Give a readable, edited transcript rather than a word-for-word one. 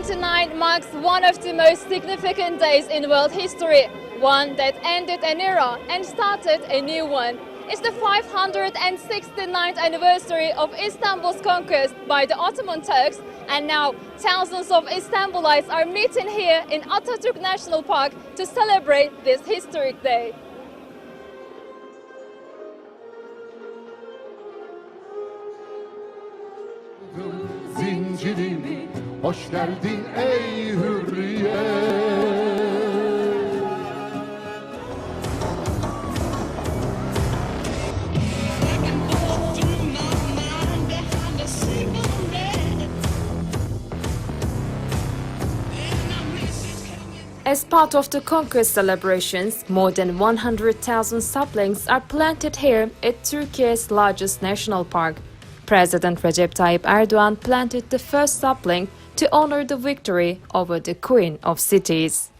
29 marks one of the most significant days in world history, one that ended an era and started a new one. It's the 569th anniversary of Istanbul's conquest by the Ottoman Turks, and now thousands of Istanbulites are meeting here in Atatürk National Park to celebrate this historic day. Zincirimi, hoş geldin ey hürriyet. As part of the conquest celebrations, more than 100,000 saplings are planted here at Turkey's largest national park. President Recep Tayyip Erdogan planted the first sapling to honor the victory over the Queen of Cities.